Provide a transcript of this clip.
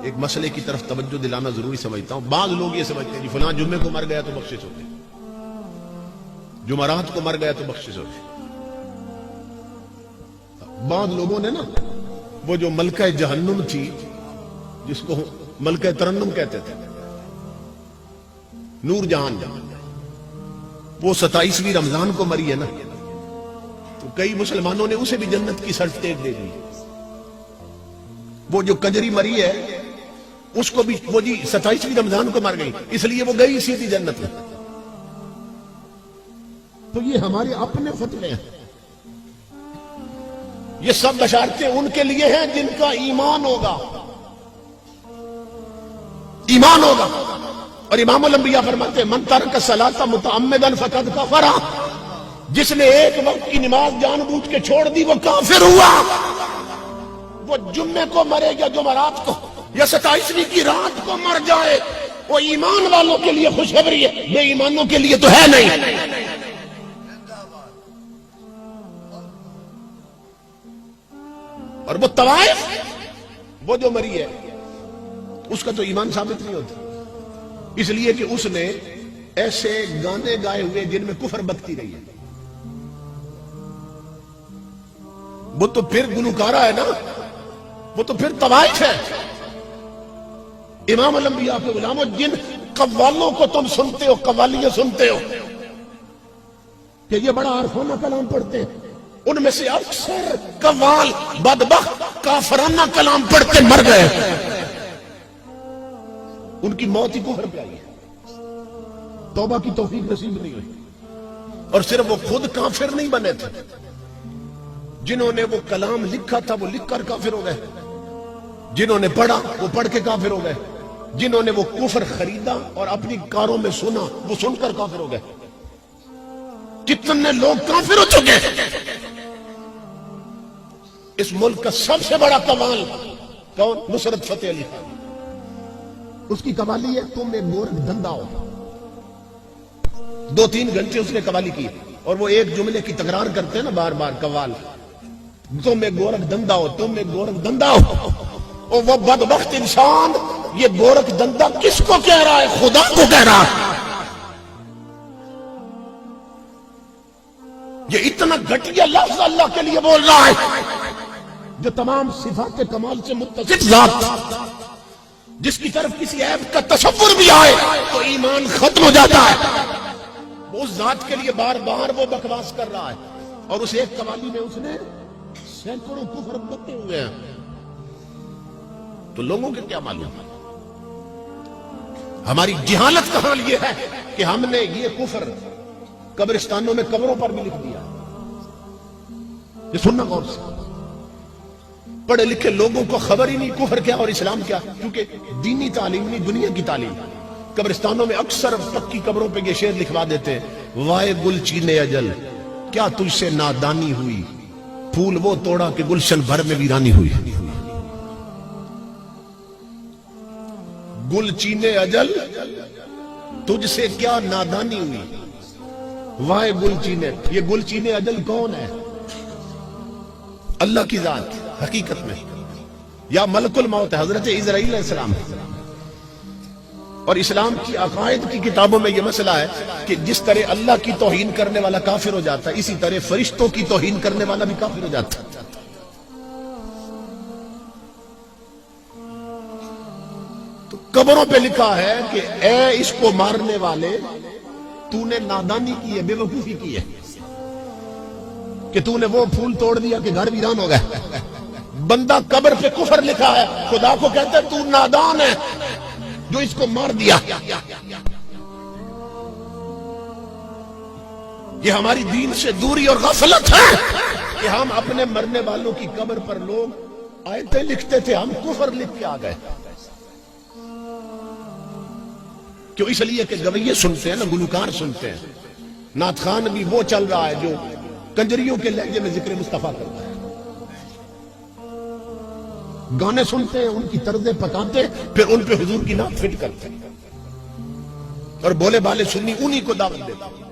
ایک مسئلے کی طرف توجہ دلانا ضروری سمجھتا ہوں. بعض لوگ یہ سمجھتے ہیں جی فلاں جمعے کو مر گیا تو بخشش ہوتی، جمعرات کو مر گیا تو بخشش ہوتی. بعض لوگوں نے نا وہ جو ملکہ جہنم تھی جس کو ملکہ ترنم کہتے تھے، نور جہان، وہ 27ویں رمضان کو مری ہے نا، تو کئی مسلمانوں نے اسے بھی جنت کی سرٹیفکیٹ دے دی. وہ جو کنجری مری ہے اس کو بھی وہ جی 27ویں رمضان کو مر گئی، اس لیے وہ گئی سیدھی جنت میں. تو یہ ہمارے اپنے فتوے ہیں. یہ سب بشارتیں ان کے لیے ہیں جن کا ایمان ہوگا، ایمان ہوگا. اور امام الانبیاء فرماتے ہیں من ترک الصلاۃ متعمدا فقد کفر، جس نے ایک وقت کی نماز جان بوجھ کے چھوڑ دی وہ کافر ہوا. وہ جمعے کو مرے یا جمعرات کو یا 27ویں کی رات کو مر جائے، وہ ایمان والوں کے لیے خوشخبری ہے، بے ایمانوں کے لیے تو ہے نہیں. اور وہ طوائف وہ جو مری ہے اس کا تو ایمان ثابت نہیں ہوتا، اس لیے کہ اس نے ایسے گانے گائے ہوئے جن میں کفر بکتی رہی ہے. وہ تو پھر گلوکارہ ہے نا، وہ تو پھر طوائف ہے. امام الانبیاء کے غلاموں، جن قوالوں کو تم سنتے ہو، قوالیاں سنتے ہو کہ یہ بڑا عارفانہ کلام پڑھتے ہیں، ان میں سے اکثر قوال بدبخت کافرانہ کلام پڑھتے مر گئے. ان کی موت ہی کفر پہ آئی ہے، توبہ کی توفیق نصیب نہیں ہوئی. اور صرف وہ خود کافر نہیں بنے تھے، جنہوں نے وہ کلام لکھا تھا وہ لکھ کر کافر ہو گئے، جنہوں نے پڑھا وہ پڑھ کے کافر ہو گئے، جنہوں نے وہ کفر خریدا اور اپنی کاروں میں سنا وہ سن کر کافر ہو گئے. کتنے لوگ کافر ہو چکے ہیں. اس ملک کا سب سے بڑا قوال کون؟ نصرت فتح علی خان. اس کی قوالی ہے تم ایک گورکھ دھندا ہو. 2-3 گھنٹے اس نے قوالی کی اور وہ ایک جملے کی تکرار کرتے ہیں نا بار بار قوال، تم ایک گورکھ دھندا ہو، تم ایک گورکھ دھندا ہو. اور وہ بدبخت انسان یہ گورکھ دھندا کس کو کہہ رہا ہے؟ خدا کو کہہ رہا ہے. یہ اتنا گھٹیا لفظ اللہ کے لیے بول رہا ہے جو تمام صفات کمال سے متصف ذات، جس کی طرف کسی عیب کا تصور بھی آئے تو ایمان ختم ہو جاتا ہے. وہ اس ذات کے لیے بار بار وہ بکواس کر رہا ہے، اور اس ایک قوالی میں اس نے سینکڑوں کفر بکے ہوئے ہیں. تو لوگوں کے کیا معلوم؟ ہماری جہالت کا حال یہ ہے کہ ہم نے یہ کفر قبرستانوں میں قبروں پر بھی لکھ دیا. یہ سننا غور سے، پڑھے لکھے لوگوں کو خبر ہی نہیں کفر کیا اور اسلام کیا، کیونکہ دینی تعلیم نہیں دنیا کی تعلیم. قبرستانوں میں اکثر پکی قبروں پہ یہ شعر لکھوا دیتے ہیں وائے گل چینے اجل کیا تجھ سے نادانی ہوئی، پھول وہ توڑا کہ گلشن بھر میں ویرانی ہوئی. گل چینے اجل تجھ سے کیا نادانی ہوئی، وائے گل چینے. یہ گل چینے اجل کون ہے؟ اللہ کی ذات حقیقت میں، یا ملک الموت ہے حضرت عزرائیل علیہ السلام. اور اسلام کی عقائد کی کتابوں میں یہ مسئلہ ہے کہ جس طرح اللہ کی توہین کرنے والا کافر ہو جاتا ہے، اسی طرح فرشتوں کی توہین کرنے والا بھی کافر ہو جاتا ہے. تو قبروں پہ لکھا ہے کہ اے اس کو مارنے والے تو نے نادانی کی ہے، بے وقوفی کی ہے کہ تو نے وہ پھول توڑ دیا کہ گھر ویران ہو گئے. بندہ قبر پہ کفر لکھا ہے، خدا کو کہتا ہے تو نادان ہے جو اس کو مار دیا. یہ ہماری دین سے دوری اور غفلت ہے کہ ہم اپنے مرنے والوں کی قبر پر لوگ آیتیں لکھتے تھے، ہم کفر لکھ کے آ گئے. کیوں؟ اس لیے کہ گویے سنتے ہیں نا، گلوکار سنتے ہیں. نعت خان بھی وہ چل رہا ہے جو کنجریوں کے لہجے میں ذکر مصطفیٰ کرتا ہے. گانے سنتے ہیں، ان کی طرزیں پکاتے ہیں، پھر ان پہ حضور کی نعت فٹ کرتے ہیں، اور بولے بالے سنی انہی کو دعوت دیتے ہیں.